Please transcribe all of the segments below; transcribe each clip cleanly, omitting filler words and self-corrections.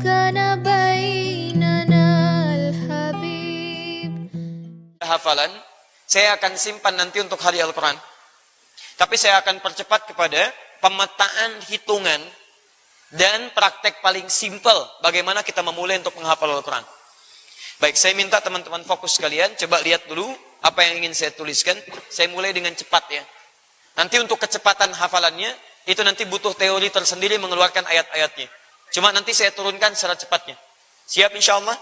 كان بيننا الحبيب. Hafalan, saya akan simpan nanti untuk hari Al-Quran. Tapi saya akan percepat kepada pemetaan hitungan dan praktek paling simpel bagaimana kita memulai untuk menghafal Al-Quran. Baik, saya minta teman-teman fokus sekalian, coba lihat dulu apa yang ingin saya tuliskan. Saya mulai dengan cepat ya. Nanti untuk kecepatan hafalannya, itu nanti butuh teori tersendiri mengeluarkan ayat-ayatnya. Cuma nanti saya turunkan secara cepatnya. Siap insya Allah?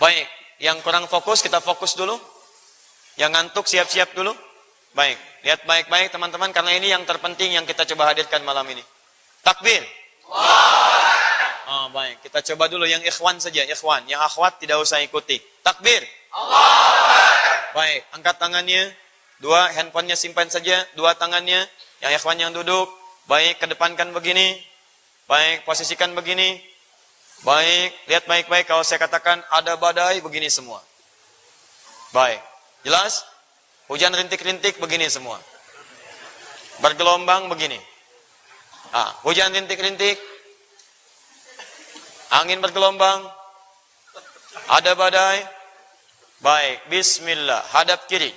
Baik, yang kurang fokus kita fokus dulu. Yang ngantuk siap-siap dulu. Baik, lihat baik-baik teman-teman, karena ini yang terpenting yang kita coba hadirkan malam ini. Takbir. Oh, baik, kita coba dulu yang ikhwan saja, ikhwan. Yang akhwat tidak usah ikuti. Takbir. Baik, angkat tangannya. Dua, handphonenya simpan saja. Dua tangannya. Yang ikhwan yang duduk. Baik, kedepankan begini. Baik, posisikan begini. Baik, lihat baik-baik. Kalau saya katakan ada badai, begini semua. Baik, jelas? Hujan rintik-rintik, begini semua. Bergelombang, begini. Hujan rintik-rintik. Angin bergelombang. Ada badai. Baik, bismillah. Hadap kiri.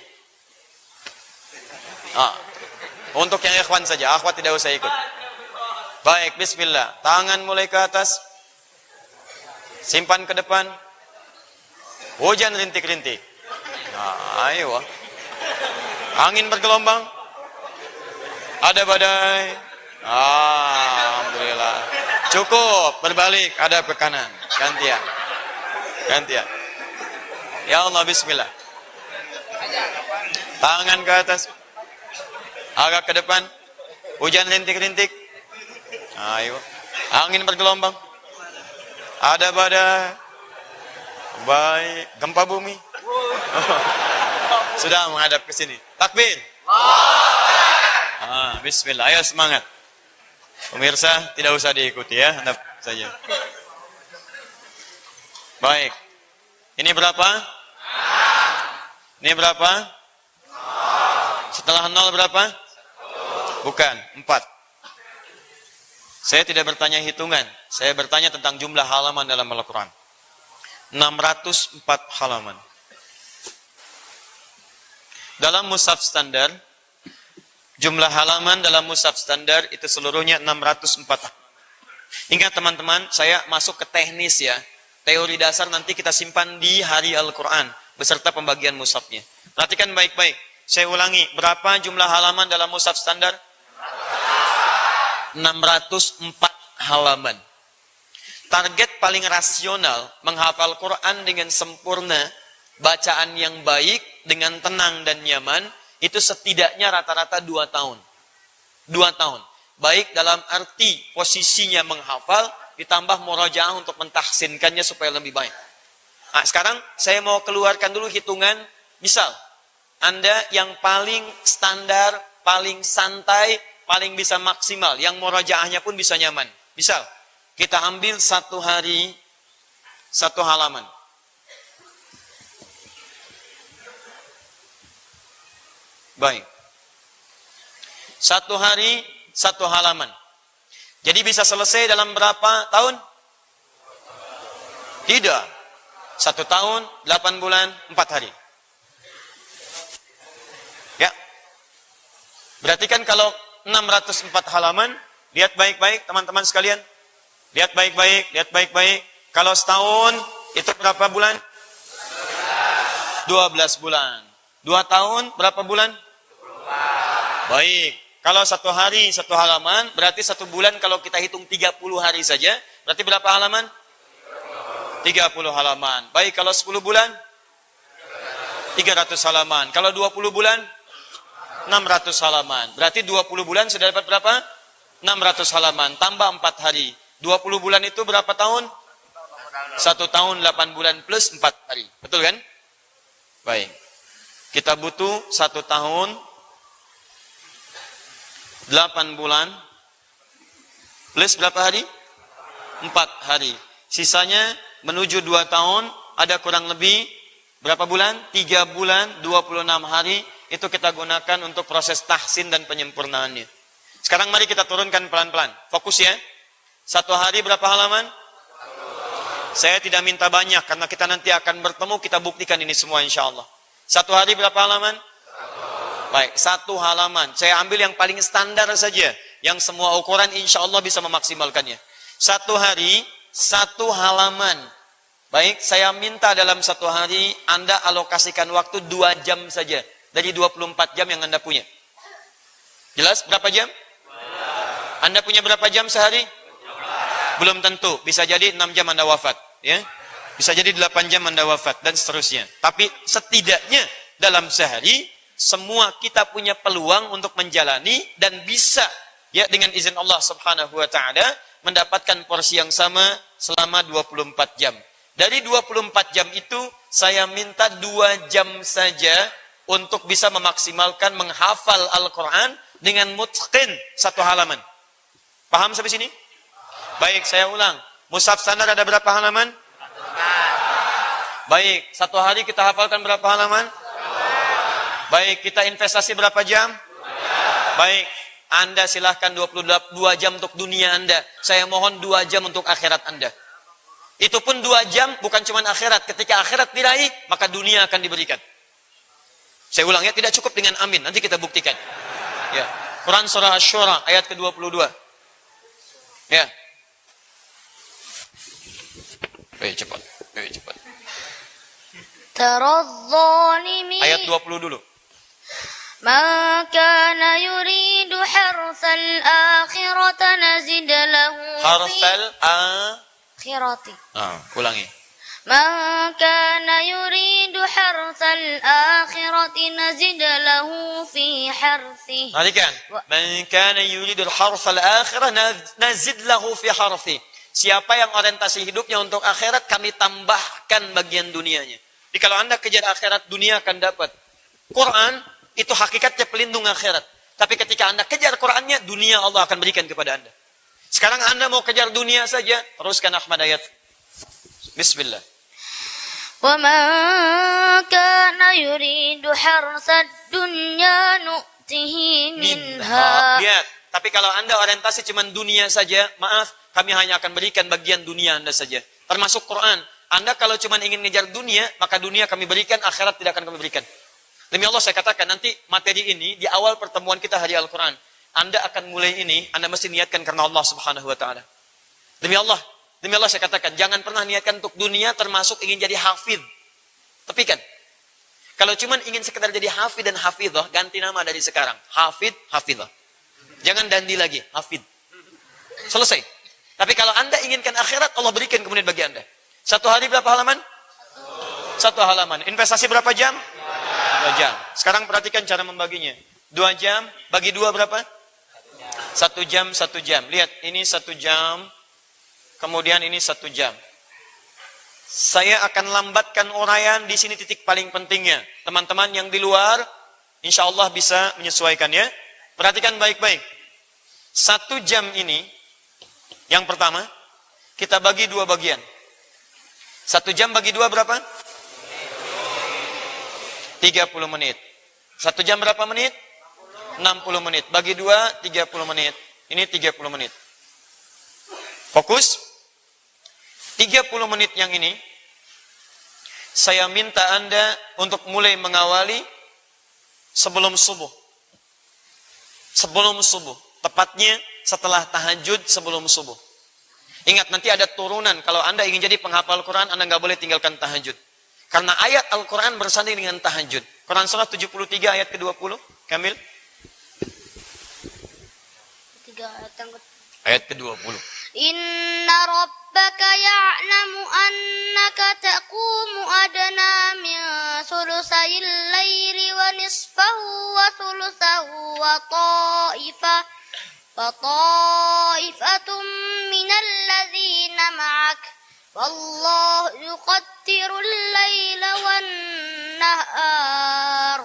Untuk yang ikhwan saja, akhwat tidak usah ikut. Baik, bismillah. Tangan mulai ke atas. Simpan ke depan. Hujan rintik-rintik. Ayo. Angin bergelombang. Ada badai. Alhamdulillah. Cukup, berbalik, ada ke kanan. Gantian. Gantian. Ya Allah, bismillah. Tangan ke atas. Agak ke depan. Hujan rintik-rintik. Ayo. Angin bergelombang. Ada badai. Baik. Gempa bumi. Sudah menghadap ke sini. Takbir. Bismillah. Ayo semangat. Pemirsa tidak usah diikuti ya. Hadap saja. Baik. Ini berapa? Ini berapa? Setelah 0 berapa? Bukan, 4. Saya tidak bertanya hitungan. Saya bertanya tentang jumlah halaman dalam Al-Quran. 604 halaman. Dalam mushaf standar, jumlah halaman dalam mushaf standar itu seluruhnya 604. Ingat teman-teman, saya masuk ke teknis ya. Teori dasar nanti kita simpan di hari Al-Quran beserta pembagian mushafnya. Perhatikan baik-baik. Saya ulangi, berapa jumlah halaman dalam mushaf standar? 604 halaman. Target paling rasional menghafal Quran dengan sempurna, bacaan yang baik, dengan tenang dan nyaman, itu setidaknya rata-rata 2 tahun. 2 tahun. Baik dalam arti posisinya menghafal, ditambah murajaah untuk mentahsinkannya supaya lebih baik. Sekarang saya mau keluarkan dulu hitungan. Misal, Anda yang paling standar, paling santai, paling bisa maksimal, yang murajaahnya pun bisa nyaman. Misal, kita ambil 1 hari, 1 halaman. Baik. 1 hari, 1 halaman. Jadi bisa selesai dalam berapa tahun? Tidak. 1 tahun, 8 bulan, 4 hari. Ya. Berarti kan kalau 604 halaman, lihat baik-baik teman-teman sekalian. Lihat baik-baik, lihat baik-baik. Kalau setahun, itu berapa bulan? 12 bulan. 2 tahun, berapa bulan? Baik. Kalau 1 hari, 1 halaman, berarti 1 bulan kalau kita hitung 30 hari saja, berarti berapa halaman? 30 halaman. Baik, kalau 10 bulan? 300 halaman. Kalau 20 bulan? 600 halaman. Berarti 20 bulan sudah dapat berapa? 600 halaman. Tambah 4 hari. 20 bulan itu berapa tahun? 1 tahun 8 bulan plus 4 hari. Betul kan? Baik. Kita butuh 1 tahun 8 bulan plus berapa hari? 4 hari. Sisanya menuju 2 tahun, ada kurang lebih berapa bulan? 3 bulan, 26 hari. Itu kita gunakan untuk proses tahsin dan penyempurnaannya. Sekarang mari kita turunkan pelan-pelan. Fokus ya. Satu hari berapa halaman? Saya tidak minta banyak, karena kita nanti akan bertemu, kita buktikan ini semua insya Allah. Satu hari berapa halaman? Baik, satu halaman. Saya ambil yang paling standar saja, yang semua ukuran insya Allah bisa memaksimalkannya. Satu hari, satu halaman. Baik, saya minta dalam satu hari, Anda alokasikan waktu 2 jam saja. Dari 24 jam yang Anda punya. Jelas? Berapa jam? Anda punya berapa jam sehari? Belum tentu. Bisa jadi 6 jam Anda wafat. Ya, bisa jadi 8 jam Anda wafat, dan seterusnya. Tapi setidaknya dalam sehari, semua kita punya peluang untuk menjalani, dan bisa, ya, dengan izin Allah subhanahu wa ta'ala, mendapatkan porsi yang sama selama 24 jam. Dari 24 jam itu, saya minta 2 jam saja untuk bisa memaksimalkan menghafal Al-Quran dengan mutqin satu halaman. Paham sampai sini? Baik, saya ulang. Mushaf standar ada berapa halaman? Baik, satu hari kita hafalkan berapa halaman? Baik, kita investasi berapa jam? Baik, Anda silahkan 22 jam untuk dunia Anda. Saya mohon 2 jam untuk akhirat Anda. Itu pun 2 jam bukan cuma akhirat. Ketika akhirat diraih, maka dunia akan diberikan. Saya ulang ya, tidak cukup dengan amin. Nanti kita buktikan. Ya. Quran surah Asy-Syura ayat ke-22. Ya. Cepat. Ayat 20 dulu. Man kana yuridu harsal akhirati nazid lahu Harsal akhirati. Ulangi. Man kana yuridu harsal akhirati nazid lahu fi harthi. Perhatikan. Man kana yuridu harsal akhirah nazid lahu fi harthi. Siapa yang orientasi hidupnya untuk akhirat, kami tambahkan bagian dunianya. Jadi kalau Anda kejar akhirat, dunia akan dapat. Quran itu hakikatnya pelindung akhirat. Tapi ketika Anda kejar Qurannya, dunia Allah akan berikan kepada Anda. Sekarang Anda mau kejar dunia saja, teruskan Ahmad ayat. Bismillah. Wa man kana yuridu harsad dunya nu'tihi minha. Lihat, tapi kalau Anda orientasi cuma dunia saja, maaf, kami hanya akan berikan bagian dunia Anda saja. Termasuk Quran. Anda kalau cuma ingin ngejar dunia, maka dunia kami berikan, akhirat tidak akan kami berikan. Demi Allah saya katakan, nanti materi ini, di awal pertemuan kita hari Al-Quran, Anda akan mulai ini, Anda mesti niatkan karena Allah subhanahu wa ta'ala. Demi Allah saya katakan, jangan pernah niatkan untuk dunia, termasuk ingin jadi hafidh. Tepikan. Kalau cuma ingin sekedar jadi hafidh dan hafidhah, ganti nama dari sekarang. Hafidh, hafidhah. Jangan dandi lagi, hafidh. Selesai. Tapi kalau Anda inginkan akhirat, Allah berikan kemudian bagi Anda. Satu hari berapa halaman? Satu halaman. Investasi berapa jam? 2 jam. Sekarang perhatikan cara membaginya. 2 jam, bagi 2 berapa? 1 jam, 1 jam. Lihat, ini 1 jam, kemudian ini 1 jam. Saya akan lambatkan uraian, di sini titik paling pentingnya. Teman-teman yang di luar, insya Allah bisa menyesuaikan ya. Perhatikan baik-baik. 1 jam ini, yang pertama, kita bagi 2 bagian. 1 jam bagi 2 berapa? 30 menit. 1 jam berapa menit? 60 menit. Bagi 2, 30 menit. Ini 30 menit. Fokus. 30 menit yang ini, saya minta Anda untuk mulai mengawali sebelum subuh. Sebelum subuh. Tepatnya setelah tahajud sebelum subuh. Ingat, nanti ada turunan. Kalau Anda ingin jadi penghafal Quran, Anda nggak boleh tinggalkan tahajud. Karena ayat Al-Quran bersanding dengan tahajud. Quran surah 73 ayat ke-20. Kamil. Ayat ke-20. Inna rabbaka ya'lamu annaka taqumu adna min sulusayil layli wa nisfahu wa sulusahu wa ta'ifatum minal ladhina ma'ak wallahu yuqaddirul layla wan nahar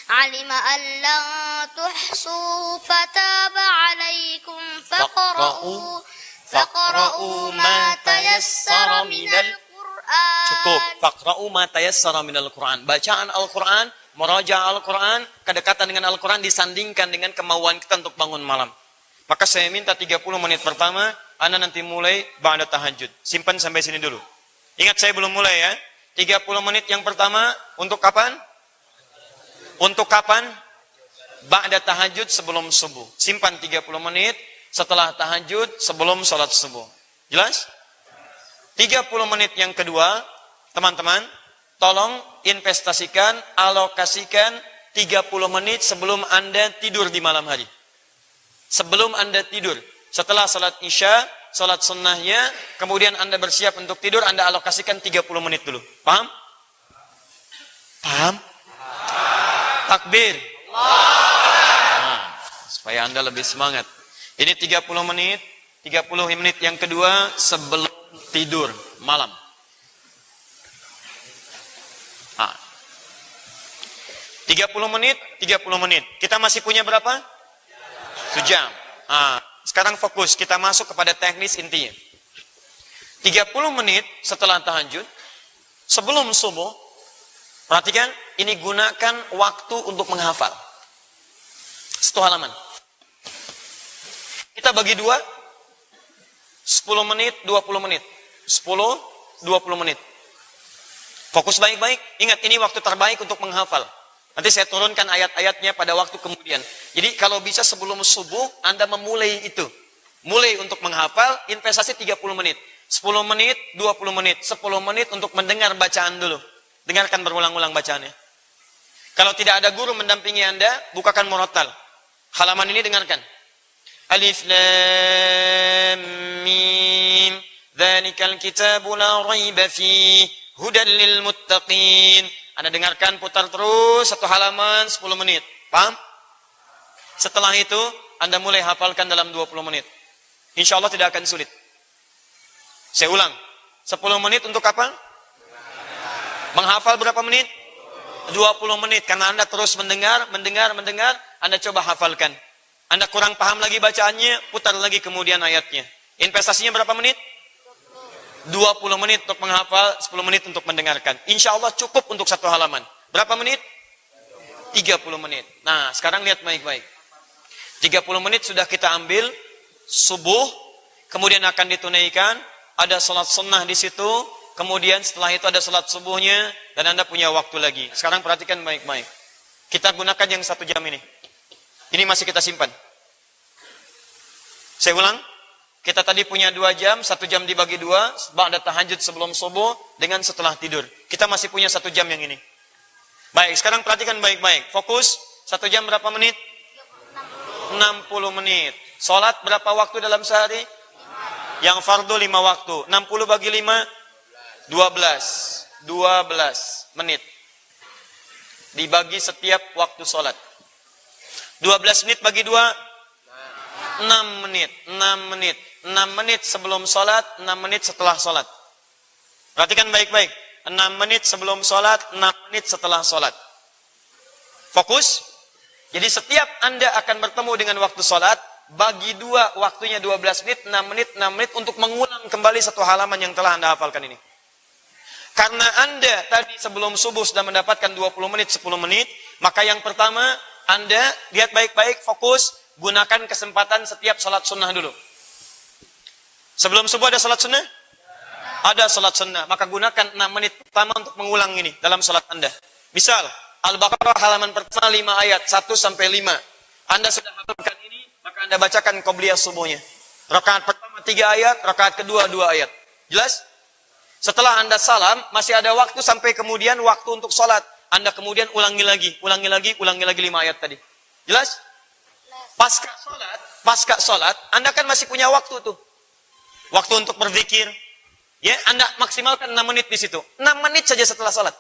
alima an lan tuhsu fataba alaikum faqra'u ma tayassara minal Qur'an. Cukup. Faqra'u ma tayassara minal Qur'an. Bacaan Al-Quran, meraja' Al-Quran, kedekatan dengan Al-Quran disandingkan dengan kemauan kita untuk bangun malam. Maka saya minta 30 menit pertama, Anda nanti mulai ba'da tahajud. Simpan sampai sini dulu. Ingat saya belum mulai ya. 30 menit yang pertama untuk kapan? Untuk kapan? Ba'da tahajud sebelum subuh. Simpan 30 menit setelah tahajud sebelum sholat subuh. Jelas? 30 menit yang kedua, teman-teman, tolong investasikan, alokasikan 30 menit sebelum Anda tidur di malam hari. Sebelum Anda tidur. Setelah salat isya, salat sunnahnya, kemudian Anda bersiap untuk tidur, Anda alokasikan 30 menit dulu. Paham? Paham? Takbir. Nah, supaya Anda lebih semangat. Ini 30 menit. 30 menit yang kedua sebelum tidur malam. Nah, 30 menit, 30 menit. Kita masih punya berapa? Sejam. Nah, sekarang fokus, kita masuk kepada teknis intinya. 30 menit setelah tahajud, sebelum subuh, perhatikan, ini gunakan waktu untuk menghafal. 1 halaman. Kita bagi 2, 10 menit, 20 menit. 10, 20 menit. Fokus baik-baik, ingat ini waktu terbaik untuk menghafal. Nanti saya turunkan ayat-ayatnya pada waktu kemudian. Jadi kalau bisa sebelum subuh, Anda memulai itu. Mulai untuk menghafal, investasi 30 menit. 10 menit, 20 menit. 10 menit untuk mendengar bacaan dulu. Dengarkan berulang-ulang bacaannya. Kalau tidak ada guru mendampingi Anda, bukakan murattal. Halaman ini dengarkan. Alif Lam Mim. Dzalikal kitabu la raiba fihi hudan lil muttaqin. Anda dengarkan, putar terus 1 halaman 10 menit. Paham? Setelah itu, Anda mulai hafalkan dalam 20 menit. Insya Allah tidak akan sulit. Saya ulang. 10 menit untuk apa? Menghafal berapa menit? 20 menit. Karena Anda terus mendengar. Anda coba hafalkan. Anda kurang paham lagi bacaannya, putar lagi kemudian ayatnya. Investasinya berapa menit? 20 menit untuk menghafal, 10 menit untuk mendengarkan. Insya Allah cukup untuk 1 halaman. Berapa menit? 30 menit. Nah, sekarang lihat baik-baik. 30 menit sudah kita ambil, subuh, kemudian akan ditunaikan, ada salat sunnah di situ, kemudian setelah itu ada salat subuhnya, dan Anda punya waktu lagi. Sekarang perhatikan baik-baik. Kita gunakan yang 1 jam ini. Ini masih kita simpan. Saya ulang. Kita tadi punya 2 jam, 1 jam dibagi 2, ba'da tahajud sebelum subuh, dengan setelah tidur. Kita masih punya 1 jam yang ini. Baik, sekarang perhatikan baik-baik. Fokus, 1 jam berapa menit? 60 menit. Sholat berapa waktu dalam sehari? 5. Yang fardu 5 waktu. 60 bagi 5? 12. 12 menit. Dibagi setiap waktu sholat. 12 menit bagi 2? 6 menit. 6 menit. 6 menit sebelum sholat, 6 menit setelah sholat. Perhatikan baik-baik. 6 menit sebelum sholat, 6 menit setelah sholat. Fokus. Jadi setiap Anda akan bertemu dengan waktu sholat, bagi 2 waktunya 12 menit, 6 menit untuk mengulang kembali 1 halaman yang telah Anda hafalkan ini. Karena Anda tadi sebelum subuh sudah mendapatkan 20 menit, 10 menit, maka yang pertama, Anda lihat baik-baik, fokus, gunakan kesempatan setiap sholat sunnah dulu. Sebelum subuh ada sholat sunnah? Ada sholat sunnah. Maka gunakan 6 menit pertama untuk mengulang ini dalam sholat Anda. Misal, Al-Baqarah halaman pertama 5 ayat, 1 sampai 5. Anda sudah hafalkan ini, maka Anda bacakan qobliyah subuhnya. Rakaat pertama 3 ayat, rakaat kedua 2 ayat. Jelas? Setelah Anda salam, masih ada waktu sampai kemudian waktu untuk sholat. Anda kemudian ulangi lagi 5 ayat tadi. Jelas? Pasca sholat, Anda kan masih punya waktu tuh. Waktu untuk berzikir. Ya, Anda maksimalkan 6 menit di situ. 6 menit saja setelah sholat.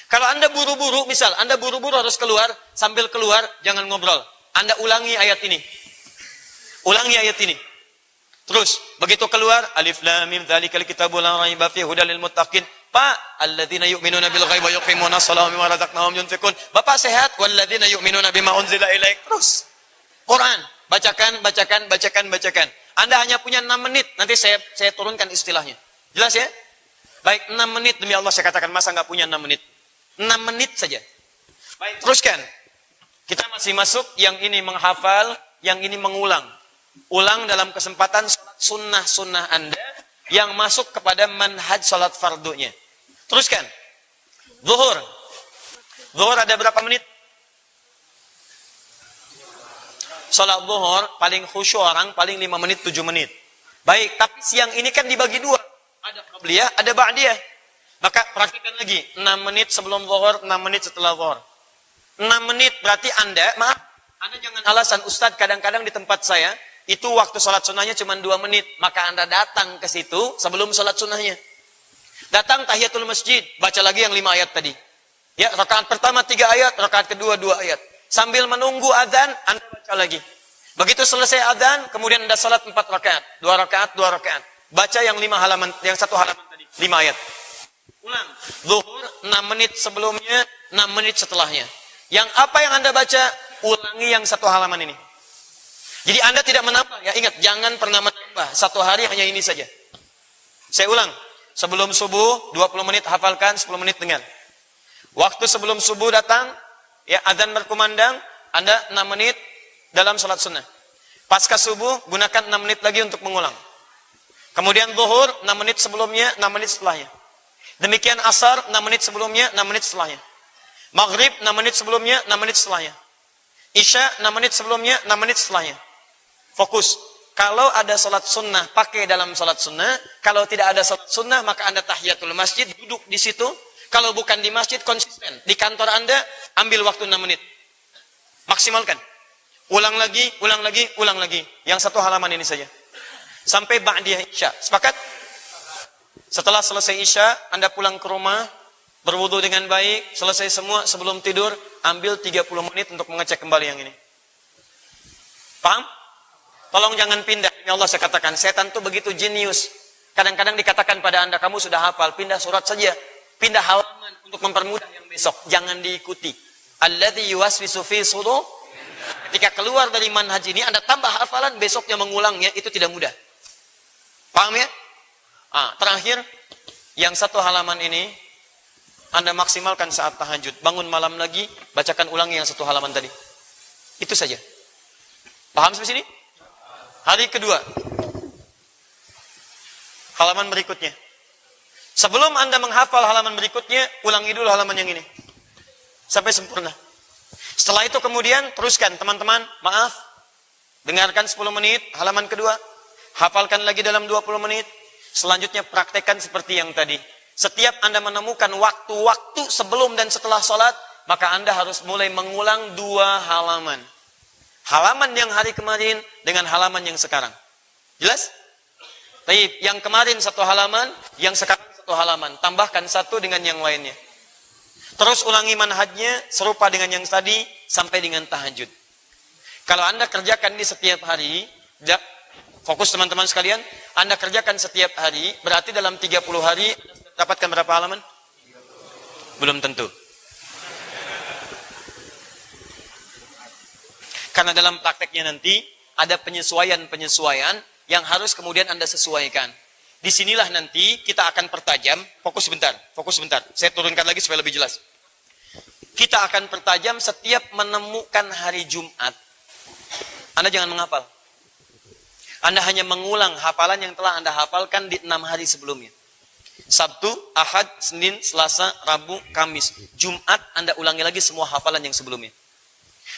Kalau Anda buru-buru, misal Anda buru-buru harus keluar, sambil keluar jangan ngobrol. Anda ulangi ayat ini. Ulangi ayat ini. Terus, begitu keluar, Alif Lam Mim dzalikal kitabu la raiba fihi hudal lil muttaqin. Pak, alladzina yu'minuna bil ghaibi wa yuqimuna sholata wa mimma razaqnahum yunfiqun. Bapak sehat, walladzina yu'minuna bima unzila ilaik. Terus. Quran, bacakan. Anda hanya punya 6 menit, nanti saya turunkan istilahnya. Jelas ya? Baik, 6 menit demi Allah saya katakan, masa nggak punya 6 menit? 6 menit saja. Baik, teruskan. Kita masih masuk, yang ini menghafal, yang ini mengulang. Ulang dalam kesempatan sholat sunnah-sunnah Anda yang masuk kepada manhaj sholat fardunya. Teruskan. Zuhur. Zuhur ada berapa menit? Sholat zuhur paling khusyuk orang paling 5 menit, 7 menit. Baik, tapi siang ini kan dibagi dua. Ada qabliyah, ada ba'diyah. Maka praktikkan lagi. 6 menit sebelum zuhur, 6 menit setelah zuhur. 6 menit berarti Anda jangan alasan, Ustadz kadang-kadang di tempat saya, itu waktu sholat sunnahnya cuma 2 menit. Maka Anda datang ke situ sebelum sholat sunnahnya. Datang tahiyatul masjid, baca lagi yang 5 ayat tadi. Ya, rakaat pertama 3 ayat, rakaat kedua 2 ayat. Sambil menunggu adzan, Anda baca lagi. Begitu selesai adzan, kemudian Anda salat 4 rakaat, 2 rakaat, 2 rakaat. Baca yang 5 halaman, yang 1 halaman tadi, 5 ayat. Ulang. Zuhur 6 menit sebelumnya, 6 menit setelahnya. Yang apa yang Anda baca, ulangi yang 1 halaman ini. Jadi Anda tidak menambah, ya ingat, jangan pernah menambah. 1 hari hanya ini saja. Saya ulang. Sebelum subuh, 20 menit hafalkan, 10 menit dengar. Waktu sebelum subuh datang, ya adzan berkumandang, Anda 6 menit dalam sholat sunnah. Pasca subuh, gunakan 6 menit lagi untuk mengulang. Kemudian zuhur, 6 menit sebelumnya, 6 menit setelahnya. Demikian asar, 6 menit sebelumnya, 6 menit setelahnya. Maghrib, 6 menit sebelumnya, 6 menit setelahnya. Isya, 6 menit sebelumnya, 6 menit setelahnya. Fokus. Kalau ada sholat sunnah, pakai dalam sholat sunnah. Kalau tidak ada sholat sunnah, maka Anda tahiyatul masjid, duduk di situ. Kalau bukan di masjid, konsisten. Di kantor Anda, ambil waktu 6 menit. Maksimalkan. Ulang lagi, ulang lagi, ulang lagi. Yang 1 halaman ini saja. Sampai ba'diyah isya. Sepakat? Setelah selesai isya, Anda pulang ke rumah, berwudu dengan baik, selesai semua, sebelum tidur, ambil 30 menit untuk mengecek kembali yang ini. Paham? Tolong jangan pindah. Ya Allah, saya katakan, setan itu begitu jenius. Kadang-kadang dikatakan pada Anda, kamu sudah hafal, pindah surat saja. Pindah halaman untuk mempermudah yang besok. Jangan diikuti. Alladzi yuwaswisu fi sudur. Ketika keluar dari manhaj ini, Anda tambah hafalan, besoknya mengulangnya, itu tidak mudah. Paham ya? Terakhir, yang 1 halaman ini, Anda maksimalkan saat tahajud. Bangun malam lagi, bacakan ulangi yang 1 halaman tadi. Itu saja. Paham sampai sini? Hari kedua. Halaman berikutnya. Sebelum Anda menghafal halaman berikutnya, ulangi dulu halaman yang ini. Sampai sempurna. Setelah itu kemudian, teruskan teman-teman, maaf. Dengarkan 10 menit, halaman kedua. Hafalkan lagi dalam 20 menit. Selanjutnya praktekkan seperti yang tadi. Setiap Anda menemukan waktu-waktu sebelum dan setelah sholat, maka Anda harus mulai mengulang 2 halaman. Halaman yang hari kemarin dengan halaman yang sekarang. Jelas? Baik, yang kemarin 1 halaman, yang sekarang 1 halaman. Tambahkan 1 dengan yang lainnya. Terus ulangi manhajnya serupa dengan yang tadi sampai dengan tahajud. Kalau Anda kerjakan di setiap hari, fokus teman-teman sekalian, Anda kerjakan setiap hari, berarti dalam 30 hari Anda dapatkan berapa halaman? Belum tentu. Karena dalam prakteknya nanti ada penyesuaian-penyesuaian yang harus kemudian Anda sesuaikan. Disinilah nanti kita akan pertajam. Fokus sebentar. Saya turunkan lagi supaya lebih jelas. Kita akan pertajam setiap menemukan hari Jumat. Anda jangan menghafal. Anda hanya mengulang hafalan yang telah Anda hafalkan di 6 hari sebelumnya. Sabtu, Ahad, Senin, Selasa, Rabu, Kamis. Jumat Anda ulangi lagi semua hafalan yang sebelumnya.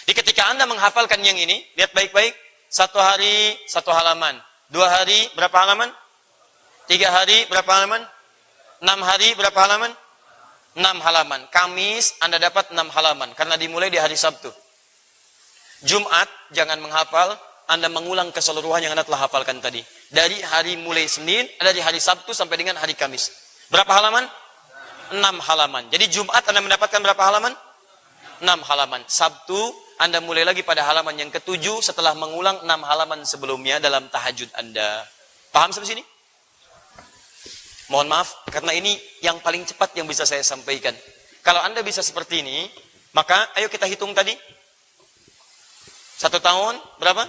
Jadi ketika Anda menghafalkan yang ini, lihat baik-baik. 1 hari, 1 halaman. 2 hari, berapa halaman? 3 hari, berapa halaman? 6 hari, berapa halaman? 6 halaman. Kamis, Anda dapat 6 halaman. Karena dimulai di hari Sabtu. Jumat, jangan menghafal. Anda mengulang keseluruhan yang Anda telah hafalkan tadi. Dari hari mulai Senin, dari hari Sabtu sampai dengan hari Kamis. Berapa halaman? 6 halaman. Jadi Jumat Anda mendapatkan berapa halaman? 6 halaman. Sabtu, Anda mulai lagi pada halaman yang ke-7 setelah mengulang 6 halaman sebelumnya dalam tahajud Anda. Paham sampai sini? Mohon maaf, karena ini yang paling cepat yang bisa saya sampaikan. Kalau Anda bisa seperti ini, maka ayo kita hitung tadi. 1 tahun, berapa?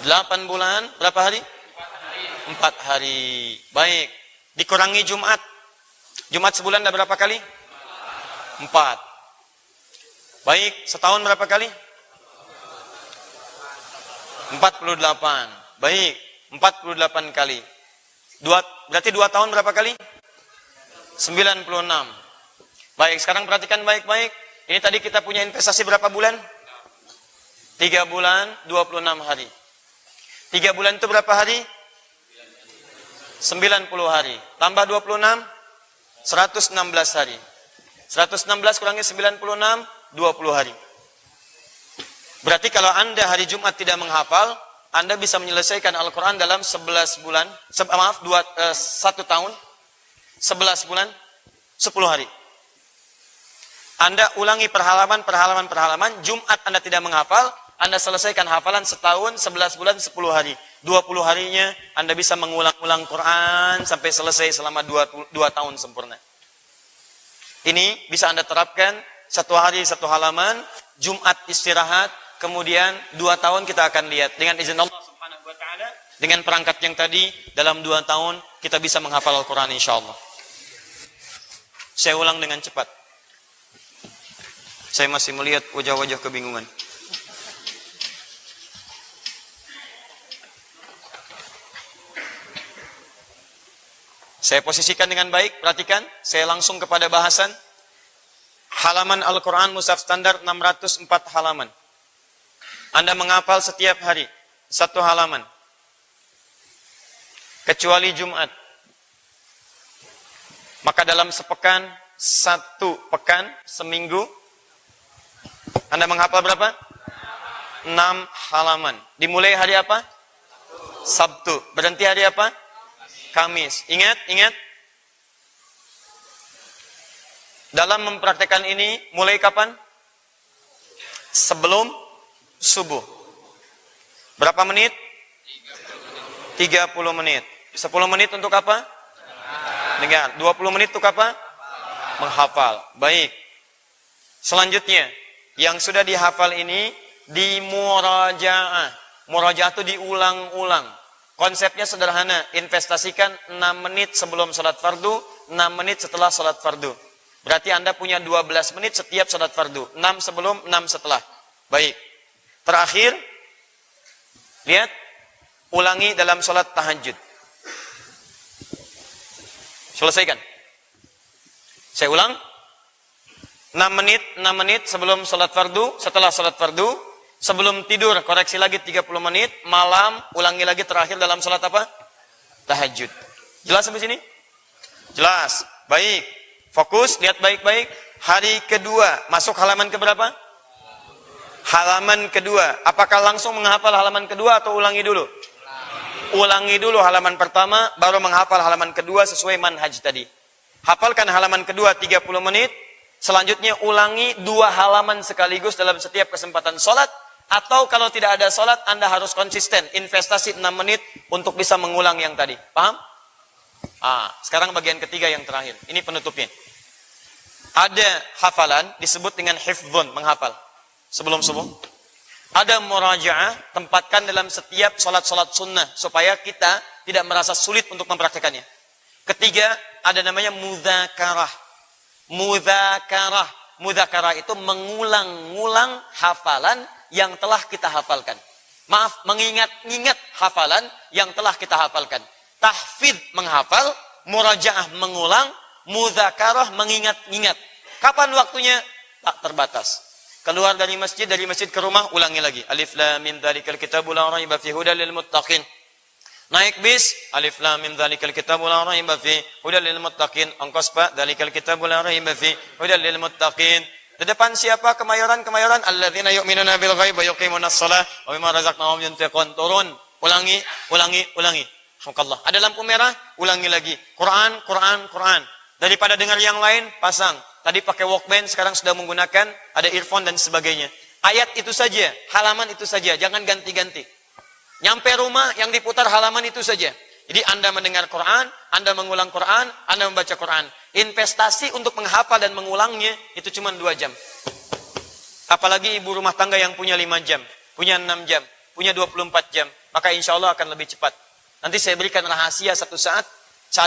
8 bulan, berapa hari? 4 hari. Baik, dikurangi Jumat. Jumat sebulan ada berapa kali? 4. Baik, setahun berapa kali? 48. Baik, 48 kali. Berarti 2 tahun berapa kali? 96. Baik, sekarang perhatikan baik-baik. Ini tadi kita punya investasi berapa bulan? 3 bulan, 26 hari. 3 bulan itu berapa hari? 90 hari. Tambah 26, 116 hari. 116 kurangi 96, 20 hari. Berarti kalau Anda hari Jumat tidak menghafal, Anda bisa menyelesaikan Al-Quran dalam 11 bulan, 1 tahun, 11 bulan, 10 hari. Anda ulangi perhalaman, Jumat Anda tidak menghafal, Anda selesaikan hafalan setahun, 11 bulan, 10 hari. 20 harinya Anda bisa mengulang-ulang Quran sampai selesai selama 2 tahun sempurna. Ini bisa Anda terapkan 1 hari 1 halaman, Jumat istirahat, kemudian 2 tahun kita akan lihat. Dengan izin Allah Subhanahu wa Ta'ala, dengan perangkat yang tadi, dalam 2 tahun kita bisa menghafal Al-Quran insyaAllah. Saya ulang dengan cepat. Saya masih melihat wajah-wajah kebingungan. Saya posisikan dengan baik, perhatikan. Saya langsung kepada bahasan. Halaman Al-Quran Mushaf standar 604 halaman. Anda menghafal setiap hari 1 halaman. Kecuali Jumat. Maka dalam sepekan, 1 pekan, seminggu, Anda menghafal berapa? 6 halaman. Dimulai hari apa? Sabtu. Berhenti hari apa? Kamis. Ingat. Dalam mempraktekkan ini, mulai kapan? Sebelum subuh. Berapa menit? 30 menit. 10 menit untuk apa? Dengar. 20 menit untuk apa? Menghafal. Baik. Selanjutnya, yang sudah dihafal ini di murajaah. Murajaah itu diulang-ulang. Konsepnya sederhana, investasikan 6 menit sebelum salat fardu, 6 menit setelah salat fardu. Berarti Anda punya 12 menit setiap salat fardu. 6 sebelum, 6 setelah. Baik. Terakhir, lihat, ulangi dalam salat tahajud. Selesaikan. Saya ulang. 6 menit sebelum salat fardu, setelah salat fardu. Sebelum tidur, koreksi lagi 30 menit. Malam, ulangi lagi terakhir dalam salat apa? Tahajud. Jelas sampai sini? Jelas. Baik. Fokus, lihat baik-baik. Hari kedua, masuk halaman keberapa? Halaman kedua. Apakah langsung menghafal halaman kedua atau ulangi dulu? Ulangi dulu halaman pertama, baru menghafal halaman kedua sesuai manhaj tadi. Hafalkan halaman kedua 30 menit. Selanjutnya ulangi 2 halaman sekaligus dalam setiap kesempatan sholat. Atau kalau tidak ada sholat, Anda harus konsisten. Investasi 6 menit untuk bisa mengulang yang tadi. Paham? Sekarang bagian ketiga yang terakhir. Ini penutupnya. Ada hafalan disebut dengan hifdzun, menghafal. Sebelum subuh. Ada murajaah, tempatkan dalam setiap sholat-sholat sunnah. Supaya kita tidak merasa sulit untuk mempraktekannya. Ketiga, ada namanya mudzakarah. Mudzakarah itu mengulang-ulang hafalan yang telah kita hafalkan. Maaf, mengingat-ingat hafalan yang telah kita hafalkan. Tahfidz menghafal, murajaah mengulang, mudzakarah mengingat-ingat. Kapan waktunya? Tak terbatas. Keluar dari masjid ke rumah, ulangi lagi. Alif lam mim dzalikal kitabu la raiba fihi hudal lil muttaqin. Naik bis, alif lam mim dzalikal kitabu la raiba fihi hudal lil muttaqin. Ongkos Pak, dzalikal kitabu la raiba fihi hudal lil muttaqin. Di depan siapa? Kemayoran. Alladzina yu'minuna bil ghaib wa yuqimunas shalah wa mimma razaqnahum yunfiqun. Turun, ulangi. Alhamdulillah. Ada lampu merah, ulangi lagi. Quran. Daripada dengar yang lain, pasang. Tadi pakai Walkman, sekarang sudah menggunakan ada earphone dan sebagainya. Ayat itu saja, halaman itu saja, jangan ganti-ganti. Nyampe rumah yang diputar halaman itu saja. Jadi Anda mendengar Quran, Anda mengulang Quran, Anda membaca Quran. Investasi untuk menghafal dan mengulangnya itu cuma 2 jam. Apalagi ibu rumah tangga yang punya 5 jam, punya 6 jam, punya 24 jam. Maka insya Allah akan lebih cepat. Nanti saya berikan rahasia satu saat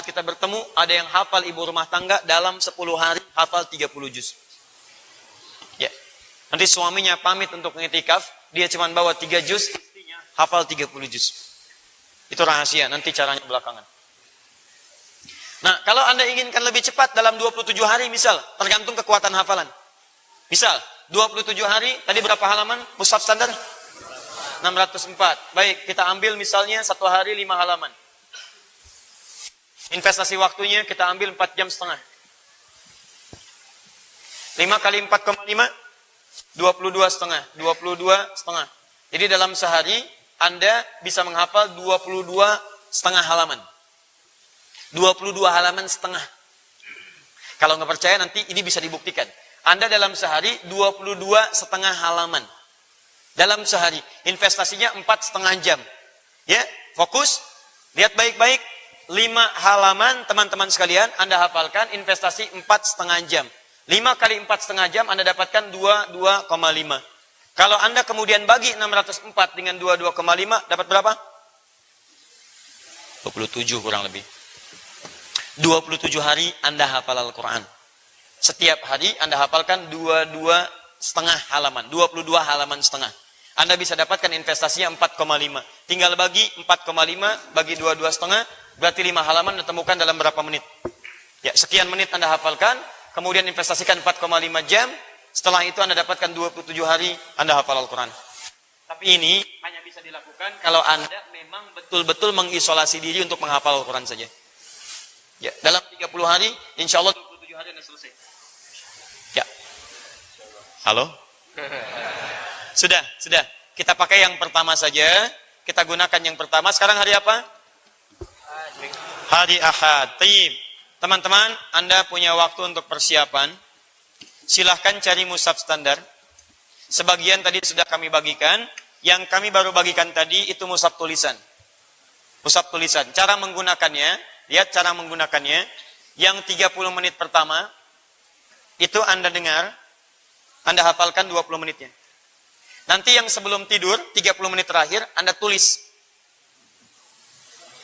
kita bertemu, ada yang hafal ibu rumah tangga dalam 10 hari, hafal 30 juz. Ya. Nanti suaminya pamit untuk ngitikaf, dia cuma bawa 3 juz, istrinya hafal 30 juz. Itu rahasia, nanti caranya belakangan. Nah, kalau Anda inginkan lebih cepat dalam 27 hari misal, tergantung kekuatan hafalan. Misal, 27 hari, tadi berapa halaman? Mushaf standar? 604. Baik, kita ambil misalnya 1 hari 5 halaman. Investasi waktunya kita ambil 4 jam setengah. 5 kali 4,5? 22 setengah. 22 setengah. Jadi dalam sehari, Anda bisa menghafal 22 setengah halaman. 22 halaman setengah. Kalau nggak percaya nanti ini bisa dibuktikan. Anda dalam sehari 22 setengah halaman. Dalam sehari. Investasinya 4,5 jam. Ya, fokus. Lihat baik-baik. 5 halaman teman-teman sekalian Anda hafalkan investasi 4,5 jam. 5 kali 4,5 jam Anda dapatkan 22,5. Kalau Anda kemudian bagi 604 dengan 22,5 dapat berapa? 27 kurang lebih. 27 hari Anda hafal Al-Quran. Setiap hari Anda hafalkan 22 setengah halaman. 22 halaman setengah. Anda bisa dapatkan investasinya 4,5. Tinggal bagi 4,5 bagi 22 setengah. Berarti 5 halaman Anda temukan dalam berapa menit. Ya, sekian menit Anda hafalkan. Kemudian investasikan 4,5 jam. Setelah itu Anda dapatkan 27 hari Anda hafal Al-Quran. Tapi ini hanya bisa dilakukan kalau Anda memang betul-betul mengisolasi diri untuk menghafal Al-Quran saja. Ya, dalam 30 hari, insya Allah 27 hari Anda selesai. Ya. Halo? Sudah. Kita pakai yang pertama saja. Kita gunakan yang pertama. Sekarang hari apa? Hari Ahad. Taib. Teman-teman, Anda punya waktu untuk persiapan. Silahkan cari mushaf standar. Sebagian tadi sudah kami bagikan. Yang kami baru bagikan tadi itu mushaf tulisan. Mushaf tulisan. Cara menggunakannya. Lihat cara menggunakannya. Yang 30 menit pertama, itu Anda dengar, Anda hafalkan 20 menitnya. Nanti yang sebelum tidur, 30 menit terakhir, Anda tulis.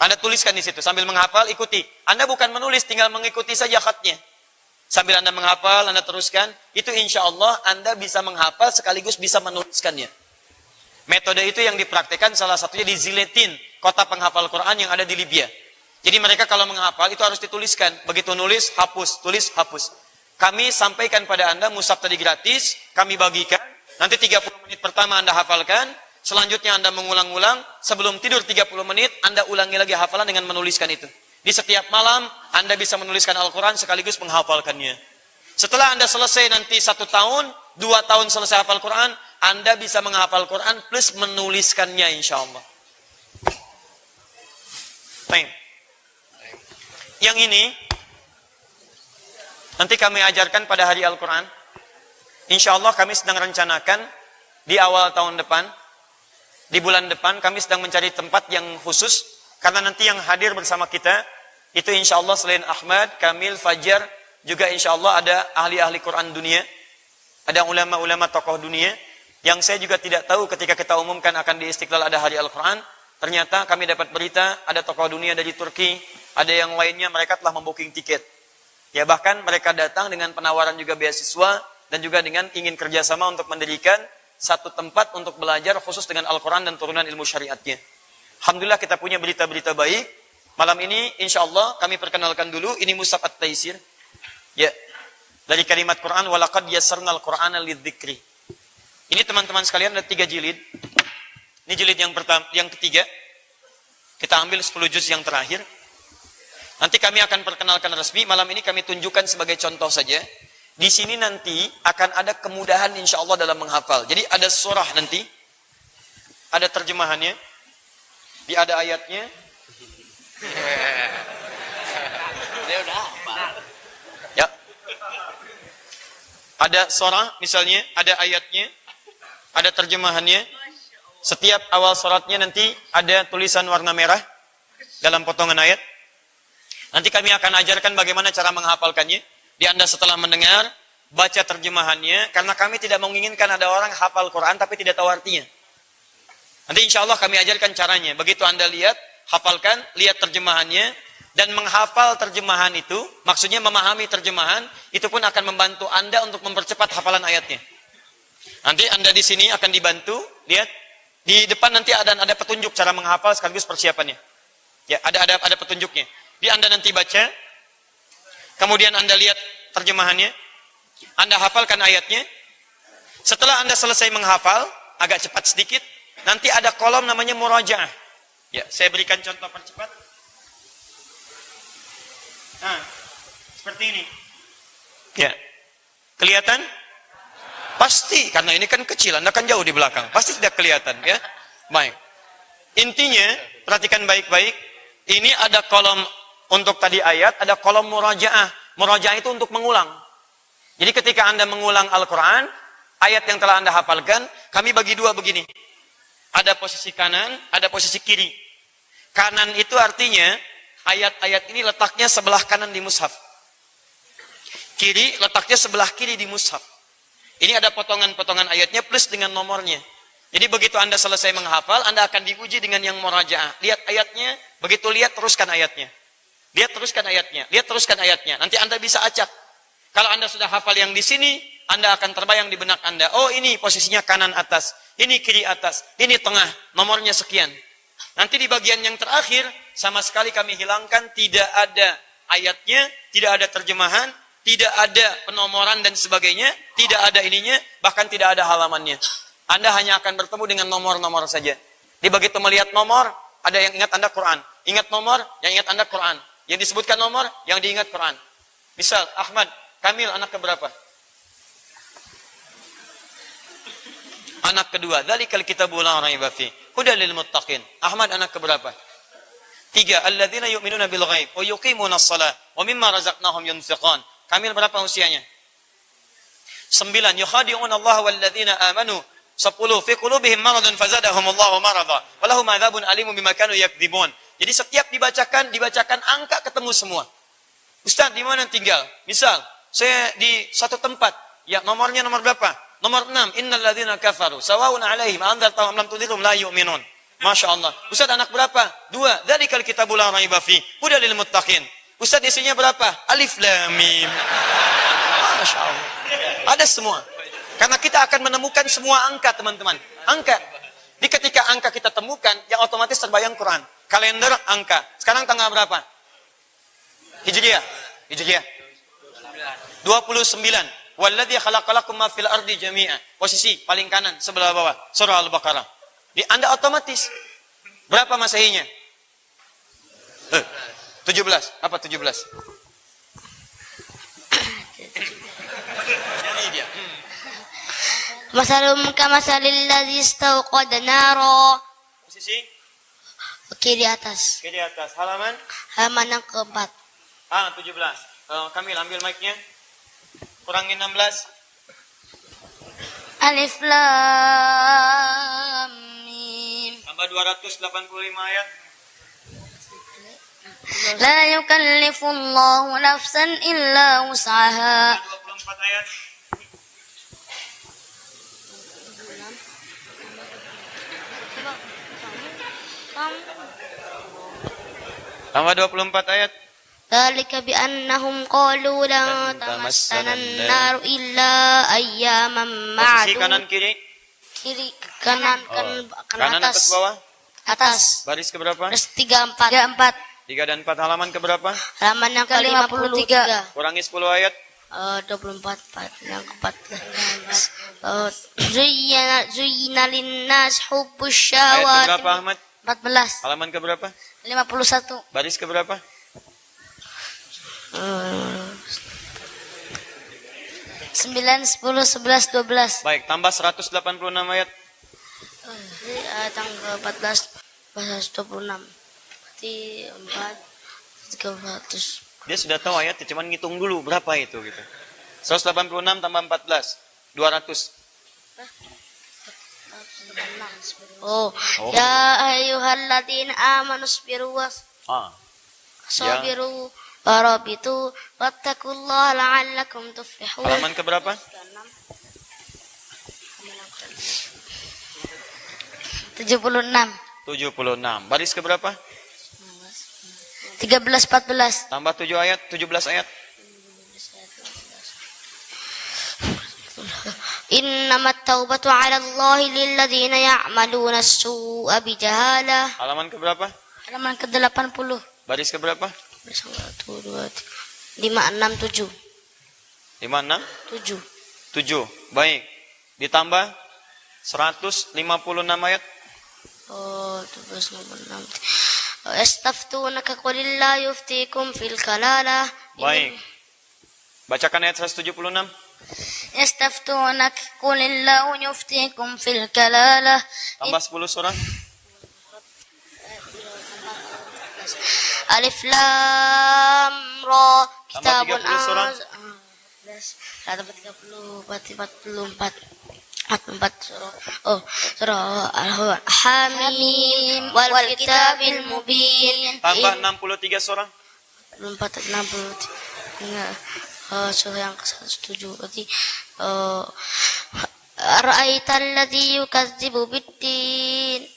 Anda tuliskan di situ, sambil menghafal, ikuti. Anda bukan menulis, tinggal mengikuti saja khatnya. Sambil Anda menghafal, Anda teruskan, itu insya Allah Anda bisa menghafal sekaligus bisa menuliskannya. Metode itu yang dipraktikkan salah satunya di Ziletin, kota penghafal Quran yang ada di Libya. Jadi mereka kalau menghafal itu harus dituliskan. Begitu nulis, hapus, tulis, hapus. Kami sampaikan pada Anda mushaf tadi gratis, kami bagikan. Nanti 30 menit pertama Anda hafalkan, selanjutnya Anda mengulang-ulang, sebelum tidur 30 menit, Anda ulangi lagi hafalan dengan menuliskan itu. Di setiap malam, Anda bisa menuliskan Al-Quran sekaligus menghafalkannya. Setelah Anda selesai nanti 1 tahun, 2 tahun selesai hafal Quran, Anda bisa menghafal Quran plus menuliskannya insya Allah. Baik. Yang ini nanti kami ajarkan pada hari Al-Quran. Insya Allah kami sedang rencanakan di awal tahun depan, di bulan depan kami sedang mencari tempat yang khusus, karena nanti yang hadir bersama kita itu insya Allah selain Ahmad, Kamil, Fajar, juga insya Allah ada ahli-ahli Quran dunia, ada ulama-ulama tokoh dunia, yang saya juga tidak tahu ketika kita umumkan akan di Istiqlal ada hari Al-Quran. Ternyata kami dapat berita, ada tokoh dunia dari Turki, ada yang lainnya mereka telah membooking tiket. Ya bahkan mereka datang dengan penawaran juga beasiswa, dan juga dengan ingin kerjasama untuk mendirikan satu tempat untuk belajar khusus dengan Al-Quran dan turunan ilmu syariatnya. Alhamdulillah kita punya berita-berita baik. Malam ini insya Allah kami perkenalkan dulu, ini Mushaf At-Taisir. Ya, dari kalimat Quran, walaqad yassarnal Qur'ana lidzikri. Ini teman-teman sekalian ada 3 jilid. Ini jilid yang pertama, yang ketiga. Kita ambil 10 juz yang terakhir. Nanti kami akan perkenalkan resmi. Malam ini kami tunjukkan sebagai contoh saja. Di sini nanti akan ada kemudahan insya Allah dalam menghafal. Jadi ada surah nanti. Ada terjemahannya. Ada ayatnya. Dia udah apa? Ya. Ada surah misalnya. Ada ayatnya. Ada terjemahannya. Setiap awal suratnya nanti ada tulisan warna merah dalam potongan ayat. Nanti kami akan ajarkan bagaimana cara menghafalkannya. Di Anda setelah mendengar, baca terjemahannya. Karena kami tidak menginginkan ada orang hafal Quran tapi tidak tahu artinya. Nanti insya Allah kami ajarkan caranya. Begitu Anda lihat, hafalkan, lihat terjemahannya. Dan menghafal terjemahan itu, maksudnya memahami terjemahan, itu pun akan membantu Anda untuk mempercepat hafalan ayatnya. Nanti Anda di sini akan dibantu, lihat. Di depan nanti ada petunjuk cara menghafal sekaligus persiapannya. Ya, ada petunjuknya. Anda nanti baca, kemudian Anda lihat terjemahannya, Anda hafalkan ayatnya. Setelah Anda selesai menghafal, agak cepat sedikit, nanti ada kolom namanya murajaah. Ya, saya berikan contoh percepat. Nah, seperti ini. Ya, kelihatan? Pasti, karena ini kan kecil, Anda kan jauh di belakang. Pasti tidak kelihatan, ya. Baik. Intinya, perhatikan baik-baik. Ini ada kolom untuk tadi ayat, ada kolom murajaah. Murajaah itu untuk mengulang. Jadi ketika Anda mengulang Al-Quran, ayat yang telah Anda hafalkan, kami bagi dua begini. Ada posisi kanan, ada posisi kiri. Kanan itu artinya, ayat-ayat ini letaknya sebelah kanan di mushaf. Kiri letaknya sebelah kiri di mushaf. Ini ada potongan-potongan ayatnya plus dengan nomornya. Jadi begitu Anda selesai menghafal, Anda akan diuji dengan yang murajaah. Lihat ayatnya, begitu lihat teruskan ayatnya. Lihat teruskan ayatnya, lihat teruskan ayatnya. Nanti Anda bisa acak. Kalau Anda sudah hafal yang di sini, Anda akan terbayang di benak Anda. Oh, ini posisinya kanan atas, ini kiri atas, ini tengah, nomornya sekian. Nanti di bagian yang terakhir, sama sekali kami hilangkan, tidak ada ayatnya, tidak ada terjemahan, tidak ada penomoran dan sebagainya, tidak ada ininya, bahkan tidak ada halamannya. Anda hanya akan bertemu dengan nomor-nomor saja. Di begitu melihat nomor, ada yang ingat Anda Quran. Ingat nomor, yang ingat Anda Quran. Yang disebutkan nomor, yang diingat Quran. Misal, Ahmad, Kamil anak keberapa? Anak kedua. Dzalikal kitabu la raiba fi hudal lil muttaqin. Ahmad anak keberapa? 3. Alladzina yu'minuna bil ghaib wa yuqimuna shalah wa mimma razaqnahum yunfiqun. Kamil berapa usianya? 9. Yukhadi'una Allah wal ladzina amanu. 10. Fi qulubihim maradun fazadahumullahu marada wa lahum adzabun alimun bima kanu yakdzibun. Jadi setiap dibacakan angka ketemu semua. Ustaz, di mana tinggal? Misal, saya di satu tempat. Ya, nomornya nomor berapa? Nomor 6. Innal ladzina kafaru sawa'un 'alaihim anzartahum lam tunzirhum la yu'minun. Masya Allah. Ustaz, anak berapa? 2. Dzalikal kitabu la raiba fi hudal lil muttaqin. Ustaz, isinya berapa? Alif lam mim. Masya Allah. Ada semua. Karena kita akan menemukan semua angka, teman-teman. Angka. Di ketika angka kita temukan, yang otomatis terbayang Quran. Kalender, angka. Sekarang tanggal berapa? Hijriah. 29. Walladzi khalaqalakum ma fil ardi jami'a. Posisi paling kanan sebelah bawah. Surah Al-Baqarah. Di Anda otomatis. Berapa Masehinya? 17. Apa 17? Ini dia. Masalum kamasalil ladzi istauqada nara. Posisi Kiri atas. kiri atas. Halaman Yang keempat. 17. Kamil ambil mic-nya. Kurangin 16. Alif lam mim. Tambah 285 ayat. La yukallifullahu nafsan illa wus'aha. 24 ayat. Tambah 24 ayat. Dzalika bi annahum qalu lan tamassana an-nar illa ayyaman Posisi ma'dud. kanan kiri. Kiri kanan Kanan atas atas. bawah. Atas. Baris ke berapa? Terus 34. 3 dan 4. Halaman ke berapa? Halaman yang ke-53. Kurangi 10 ayat. 24 yang ke-14. Zuyyina linnas hubbus Ayat ke syahawati. berapa Ahmad? 14. Halaman ke berapa? 51. Baris ke berapa? 9, 10, 11, 12. Baik, tambah 186 ayat. Tanggal 14, 26. Berarti 4, 300. Dia sudah tahu ayatnya, cuman ngitung dulu berapa itu gitu. 186 tambah 14, 200. Oh. Ya ayyuhalladzina amanu sabiru sabiru warabitu wattaqullaha la'allakum tuflihun. Halaman ke berapa? 76. 76. Baris ke berapa? 13, 14. Tambah 7 ayat, 17 ayat. Innamat التوبة على الله للذين يعملون السوء بجهالة. Halaman keberapa? Halaman ke-80. Baris keberapa? 1, 2, 3, 5, 6, 7. 5, 6, 7. 7. Baik. Ditambah 156 ayat. Oh, 6. Yastaftunaka qulillah yuftikum fil kalalah. Baik. Bacakan ayat 176. Yastaftunaka qulillah yuftikum fil kalalah. Tambah 10 surah. Alif Lam Ra. Tambah 30 surah. 44 surah. Oh, surah Al-Hamim wal kitabil mubin. Tambah 63 surah. 64, 63. Surah yang ke-107 berarti Ara'aital ladzi yukadzibu biddin.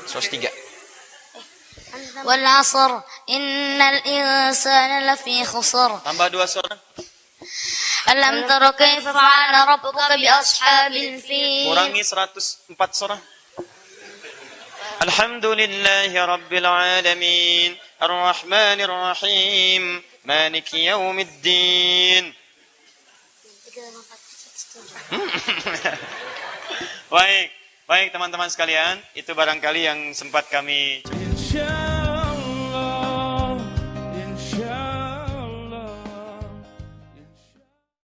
103. Wal 'asr innal insana lafi khusr. Tambah 2 surah. Alam tara kaifa fa'ala rabbuka bi ashabil fil. Kurangi 104 surah. Alhamdulillahi rabbil alamin. Ar-Rahmanir Rahim. Maliki yaumiddin. Baik, baik teman-teman sekalian, itu barangkali yang sempat kami